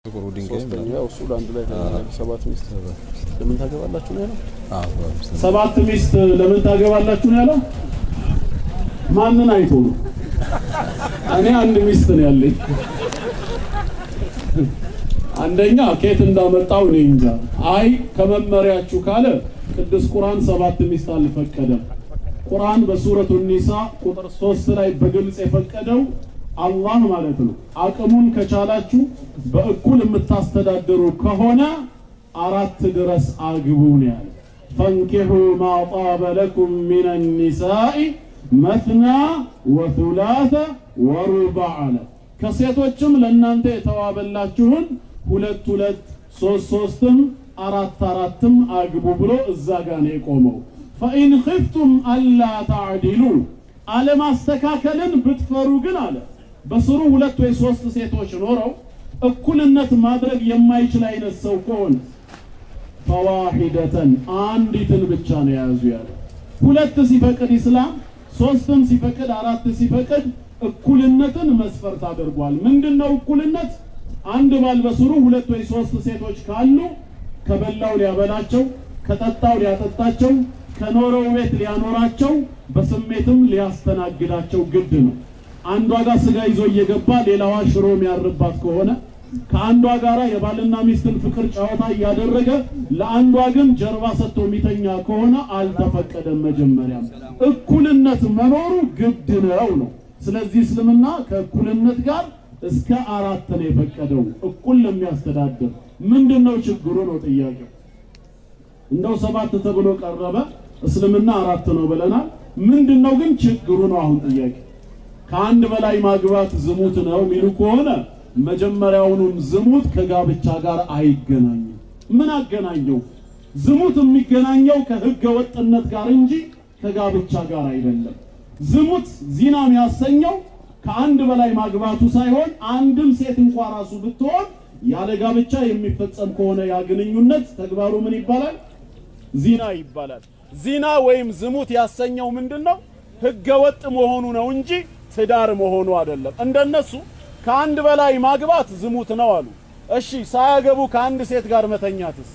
ጥቁሩ ድንጋይ ያው እሱ አንድ ላይ ሰባት ሚስት ለምን ታገባላችሁ ነው ያለው? ሰባት ሚስት ለምን ታገባላችሁ ነው ያለው? ማንን አይቶ ነው? እኔ አንድ ሚስት ነው ያለኝ። አንደኛ ከየት እንዳመጣው ነው እንጃ። አይ ከመመሪያችሁ ካለ ቅዱስ ቁርአን ሰባት ሚስት አልፈቀደም። ቁርአን በሱረቱ ኒሳ ቁጥር 3 ላይ በግልጽ የፈቀደው አላህ ማለት ነው አቅሙን ከቻላችሁ በእኩል የምታስተዳድሩ ከሆነ አራት ድረስ አግቡ ነው ያለ። ፈንኪሁ ማ ጣበ ለኩም ሚነ ኒሳኢ መስና ወሱላሰ ወሩባዕ አለ። ከሴቶችም ለእናንተ የተዋበላችሁን ሁለት ሁለት ሶስት ሶስትም አራት አራትም አግቡ ብሎ እዛ ጋር ነው የቆመው። ፈኢን ኺፍቱም አላ ተዕዲሉ አለማስተካከልን ብትፈሩ ግን አለ በስሩ ሁለት ወይ ሶስት ሴቶች ኖረው እኩልነት ማድረግ የማይችል አይነት ሰው ከሆነ ፈዋሂደተን አንዲትን ብቻ ነው ያዙ ያለ። ሁለት ሲፈቅድ ኢስላም፣ ሶስትም ሲፈቅድ፣ አራት ሲፈቅድ እኩልነትን መስፈርት አድርጓል። ምንድነው እኩልነት? አንድ ባል በስሩ ሁለት ወይ ሶስት ሴቶች ካሉ ከበላው ሊያበላቸው፣ ከጠጣው ሊያጠጣቸው፣ ከኖረው ቤት ሊያኖራቸው፣ በስሜትም ሊያስተናግዳቸው ግድ ነው። አንዷ ጋር ስጋ ይዞ እየገባ ሌላዋ ሽሮ የሚያርባት ከሆነ ከአንዷ ጋራ የባልና ሚስትን ፍቅር ጨዋታ እያደረገ ለአንዷ ግን ጀርባ ሰጥቶ የሚተኛ ከሆነ አልተፈቀደም። መጀመሪያም እኩልነት መኖሩ ግድ ነው። ስለዚህ እስልምና ከእኩልነት ጋር እስከ አራት ነው የፈቀደው እኩል ለሚያስተዳድር። ምንድነው ችግሩ ነው ጥያቄው። እንደው ሰባት ተብሎ ቀረበ፣ እስልምና አራት ነው ብለናል። ምንድነው ግን ችግሩ ነው አሁን ጥያቄ። ከአንድ በላይ ማግባት ዝሙት ነው የሚሉ ከሆነ መጀመሪያውንም ዝሙት ከጋብቻ ጋር አይገናኝም። ምን አገናኘው? ዝሙት የሚገናኘው ከህገ ወጥነት ጋር እንጂ ከጋብቻ ጋር አይደለም። ዝሙት ዚና የሚያሰኘው ከአንድ በላይ ማግባቱ ሳይሆን አንድም ሴት እንኳን ራሱ ብትሆን ያለ ጋብቻ የሚፈጸም ከሆነ ያ ግንኙነት ተግባሩ ምን ይባላል? ዚና ይባላል። ዚና ወይም ዝሙት ያሰኘው ምንድነው? ህገ ወጥ መሆኑ ነው እንጂ ትዳር መሆኑ አይደለም። እንደነሱ ከአንድ በላይ ማግባት ዝሙት ነው አሉ። እሺ ሳያገቡ ከአንድ ሴት ጋር መተኛትስ?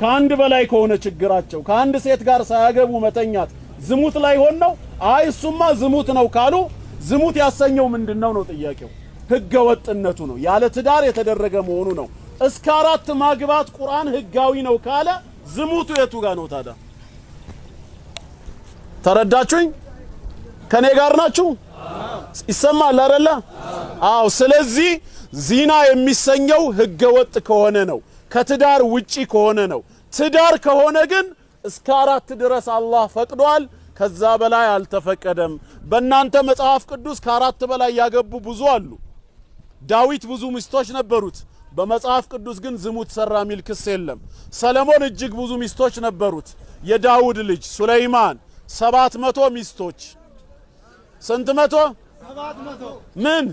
ከአንድ በላይ ከሆነ ችግራቸው ከአንድ ሴት ጋር ሳያገቡ መተኛት ዝሙት ላይ ሆን ነው? አይ እሱማ ዝሙት ነው ካሉ ዝሙት ያሰኘው ምንድነው ነው ጥያቄው። ህገ ወጥነቱ ነው፣ ያለ ትዳር የተደረገ መሆኑ ነው። እስከ አራት ማግባት ቁርአን ህጋዊ ነው ካለ ዝሙቱ የቱ ጋር ነው ታዲያ? ተረዳችሁኝ? ከኔ ጋር ናችሁ? ይሰማል አይደለ? አዎ። ስለዚህ ዚና የሚሰኘው ህገ ወጥ ከሆነ ነው፣ ከትዳር ውጪ ከሆነ ነው። ትዳር ከሆነ ግን እስከ አራት ድረስ አላህ ፈቅዷል፣ ከዛ በላይ አልተፈቀደም። በእናንተ መጽሐፍ ቅዱስ ከአራት በላይ ያገቡ ብዙ አሉ። ዳዊት ብዙ ሚስቶች ነበሩት፣ በመጽሐፍ ቅዱስ ግን ዝሙት ሰራ ሚል ክስ የለም። ሰለሞን እጅግ ብዙ ሚስቶች ነበሩት፣ የዳውድ ልጅ ሱለይማን 700 ሚስቶች። ስንት መቶ? 700 ምን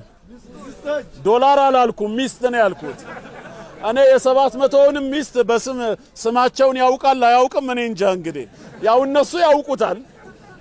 ዶላር አላልኩም፣ ሚስት ነው ያልኩት። እኔ የ700ንም ሚስት በስም ስማቸውን ያውቃል አያውቅም እኔ እንጃ። እንግዲህ ያው እነሱ ያውቁታል፣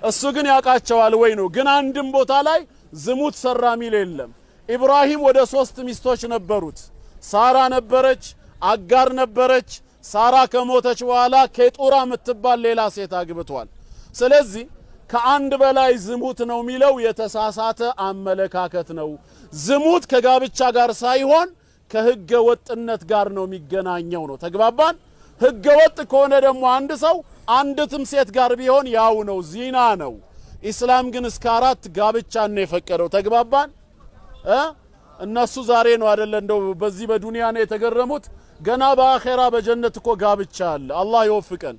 እሱ ግን ያውቃቸዋል ወይ ነው። ግን አንድም ቦታ ላይ ዝሙት ሰራ ሚል የለም። ኢብራሂም ወደ 3 ሚስቶች ነበሩት። ሳራ ነበረች፣ አጋር ነበረች። ሳራ ከሞተች በኋላ ኬጡራ የምትባል ሌላ ሴት አግብቷል። ስለዚህ ከአንድ በላይ ዝሙት ነው የሚለው የተሳሳተ አመለካከት ነው። ዝሙት ከጋብቻ ጋር ሳይሆን ከህገ ወጥነት ጋር ነው የሚገናኘው ነው። ተግባባን? ህገ ወጥ ከሆነ ደግሞ አንድ ሰው አንድትም ሴት ጋር ቢሆን ያው ነው፣ ዚና ነው። ኢስላም ግን እስከ አራት ጋብቻ ነው የፈቀደው። ተግባባን? እነሱ ዛሬ ነው አይደለ እንደው በዚህ በዱንያ ነው የተገረሙት። ገና በአኺራ በጀነት እኮ ጋብቻ አለ። አላህ ይወፍቀን።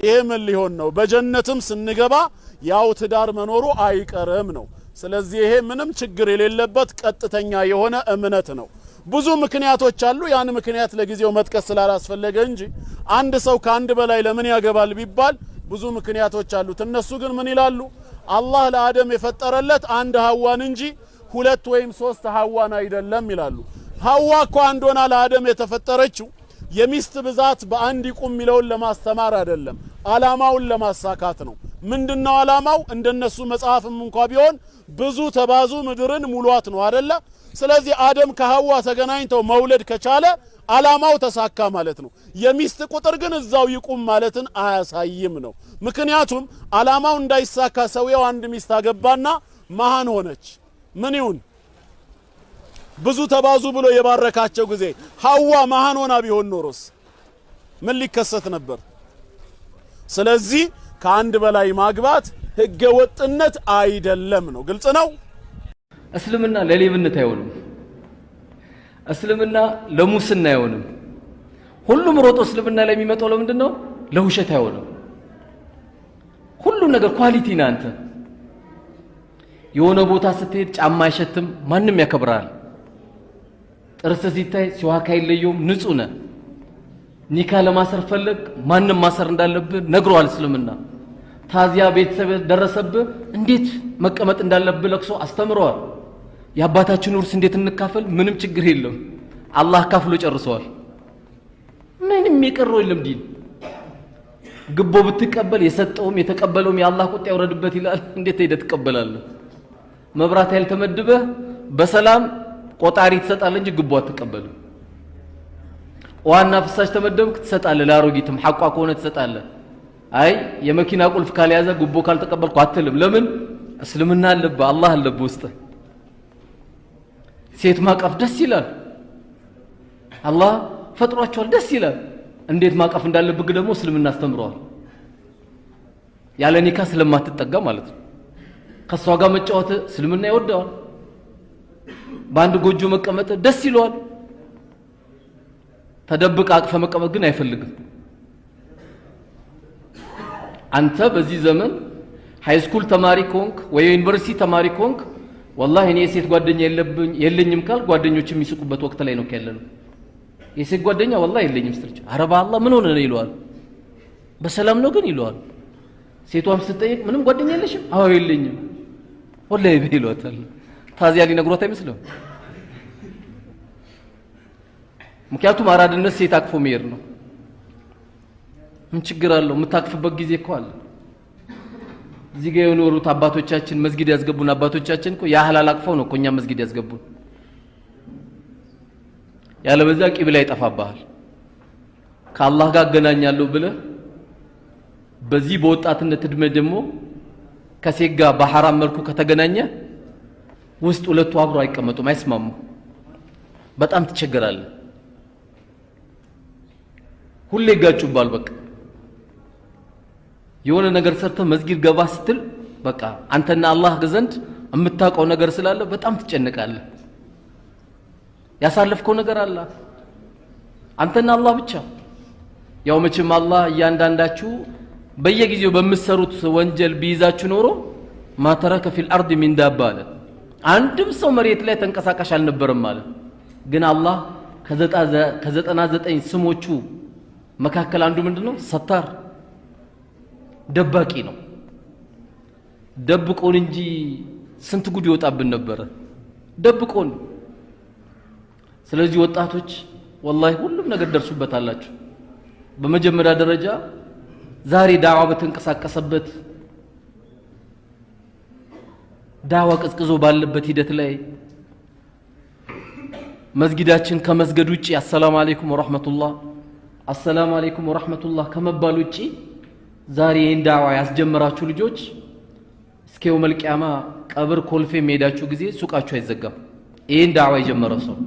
ይሄ ምን ሊሆን ነው? በጀነትም ስንገባ ያው ትዳር መኖሩ አይቀርም ነው። ስለዚህ ይሄ ምንም ችግር የሌለበት ቀጥተኛ የሆነ እምነት ነው። ብዙ ምክንያቶች አሉ። ያን ምክንያት ለጊዜው መጥቀስ ስላላስፈለገ እንጂ አንድ ሰው ከአንድ በላይ ለምን ያገባል ቢባል ብዙ ምክንያቶች አሉት። እነሱ ግን ምን ይላሉ? አላህ ለአደም የፈጠረለት አንድ ሐዋን እንጂ ሁለት ወይም ሶስት ሐዋን አይደለም ይላሉ። ሐዋ እኮ አንድ ሆና ለአደም የተፈጠረችው የሚስት ብዛት በአንድ ይቁም ሚለውን ለማስተማር አይደለም፣ አላማውን ለማሳካት ነው። ምንድነው አላማው? እንደነሱ መጽሐፍም እንኳን ቢሆን ብዙ ተባዙ ምድርን ሙሏት ነው አይደለ? ስለዚህ አደም ከሐዋ ተገናኝተው መውለድ ከቻለ አላማው ተሳካ ማለት ነው። የሚስት ቁጥር ግን እዛው ይቁም ማለትን አያሳይም ነው። ምክንያቱም አላማው እንዳይሳካ ሰውየው አንድ ሚስት አገባና መሃን ሆነች። ምን ይሁን? ብዙ ተባዙ ብሎ የባረካቸው ጊዜ ሐዋ መሃን ሆና ቢሆን ኖሮስ ምን ሊከሰት ነበር? ስለዚህ ከአንድ በላይ ማግባት ህገ ወጥነት አይደለም ነው። ግልጽ ነው። እስልምና ለሌብነት አይሆንም። እስልምና ለሙስና አይሆንም። ሁሉም ሮጦ እስልምና ላይ የሚመጣው ለምንድነው? ለውሸት አይሆንም። ሁሉም ነገር ኳሊቲ ነው። አንተ የሆነ ቦታ ስትሄድ ጫማ አይሸትም፣ ማንም ያከብራል። ጥርስ ሲታይ ሲዋካ አይለየውም፣ ንጹህ ነህ። ኒካ ለማሰር ፈለግ ማንም ማሰር እንዳለብህ ነግሯል እስልምና። ታዚያ ቤተሰብ ደረሰብህ እንዴት መቀመጥ እንዳለብህ ለቅሶ አስተምሯል። የአባታችን ውርስ እንዴት እንካፈል ምንም ችግር የለም፣ አላህ ካፍሎ ጨርሷል። ምንም የቀረው የለም ዲን። ግቦ ብትቀበል የሰጠውም የተቀበለውም የአላህ ቁጣ ይወረድበት ይላል። እንዴት ሄደህ ትቀበላለህ? መብራት ኃይል ተመድበህ በሰላም ቆጣሪ ትሰጣለህ እንጂ ግቦ አትቀበልም። ዋና ፍሳሽ ተመደብክ ትሰጣለህ፣ ለአሮጊትም ሐቋ ከሆነ ትሰጣለህ። አይ የመኪና ቁልፍ ካልያዘ ግቦ ካልተቀበልኩ አትልም። ለምን? እስልምና አለብህ፣ አላህ አለብህ ውስጥ። ሴት ማቀፍ ደስ ይላል፣ አላህ ፈጥሯቸዋል፣ ደስ ይላል። እንዴት ማቀፍ እንዳለብህ ደግሞ እስልምና አስተምሯል። ያለ ኒካ ስለማትጠጋ ማለት ነው። ከሷ ጋር መጫወት እስልምና ይወደዋል። በአንድ ጎጆ መቀመጥ ደስ ይለዋል። ተደብቅ አቅፈ መቀመጥ ግን አይፈልግም። አንተ በዚህ ዘመን ሃይስኩል ተማሪ ኮንክ ወይ ዩኒቨርሲቲ ተማሪ ኮንክ والله እኔ የሴት ጓደኛ የለኝም ካል ጓደኞች የሚስቁበት ወቅት ላይ ነው ያለነው። የሴት ጓደኛ والله የለኝም ስትልች አረባ አላህ ምን ሆነ ነው ይለዋል። በሰላም ነው ግን ይለዋል። ሴቷም ስትጠይቅ ምንም ጓደኛ የለሽም? አዎ የለኝም والله ይለዋታል። ታዚያ ሊነግሮት አይመስልም? ምክንያቱም አራድነት ሴት አቅፎ መሄድ ነው። ምን ችግር አለው? የምታቅፍበት ጊዜ እኮ አለ። እዚህ ጋር የኖሩት አባቶቻችን መስጊድ ያስገቡን አባቶቻችን እኮ ያህላል አቅፈው ነው እኮ እኛ መስጊድ ያስገቡን። ያለበዛ ቂብላ ይጠፋብሃል። ከአላህ ጋር አገናኛለሁ ብለህ በዚህ በወጣትነት እድሜ ደግሞ ከሴት ጋር በሐራም መልኩ ከተገናኘ ውስጥ ሁለቱ አብሮ አይቀመጡም፣ አይስማሙ። በጣም ትቸገራለህ። ሁሌ ጋጩባል። በቃ የሆነ ነገር ሰርተ መስጊድ ገባ ስትል በቃ አንተና አላህ ዘንድ የምታውቀው ነገር ስላለ በጣም ትጨነቃለህ። ያሳለፍከው ነገር አለ አንተና አላህ ብቻ። ያው መቼም አላህ እያንዳንዳችሁ በየጊዜው በምትሰሩት ወንጀል ቢይዛችሁ ኖሮ ማተረከ ፊል አርድ ሚን ዳባ አለ። አንድም ሰው መሬት ላይ ተንቀሳቃሽ አልነበረም ማለት። ግን አላህ ከ99 ስሞቹ መካከል አንዱ ምንድነው? ሰታር ደባቂ ነው። ደብቆን እንጂ ስንት ጉድ ይወጣብን ነበር። ደብቆን። ስለዚህ ወጣቶች والله ሁሉም ነገር ደርሱበታላችሁ። በመጀመሪያ ደረጃ ዛሬ ዳዋ በተንቀሳቀሰበት ዳዋ ቀዝቅዞ ባለበት ሂደት ላይ መስጊዳችን ከመስገድ ውጪ አሰላሙ አለይኩም ወራህመቱላህ አሰላሙ አለይኩም ወራህመቱላህ ከመባል ውጪ ዛሬ ይህን ዳዋ ያስጀመራችሁ ልጆች እስከ የውመል ቂያማ ቀብር ኮልፌ የሚሄዳችሁ ጊዜ ሱቃችሁ አይዘጋም። ይህን ዳዋ የጀመረው ሰው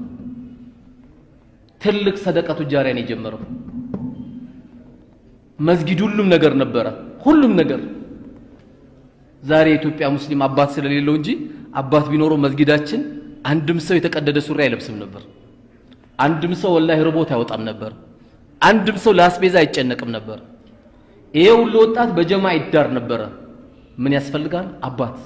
ትልቅ ሰደቀቱ ጃሪያ ነው የጀመረው። መስጊድ ሁሉም ነገር ነበረ፣ ሁሉም ነገር። ዛሬ የኢትዮጵያ ሙስሊም አባት ስለሌለው እንጂ አባት ቢኖረው መስጊዳችን አንድም ሰው የተቀደደ ሱሪ አይለብስም ነበር። አንድም ሰው والله ርቦት አይወጣም ነበር። አንድም ሰው ለአስቤዛ አይጨነቅም ነበር። ይሄ ሁሉ ወጣት በጀማዓ ይዳር ነበረ። ምን ያስፈልጋል? አባት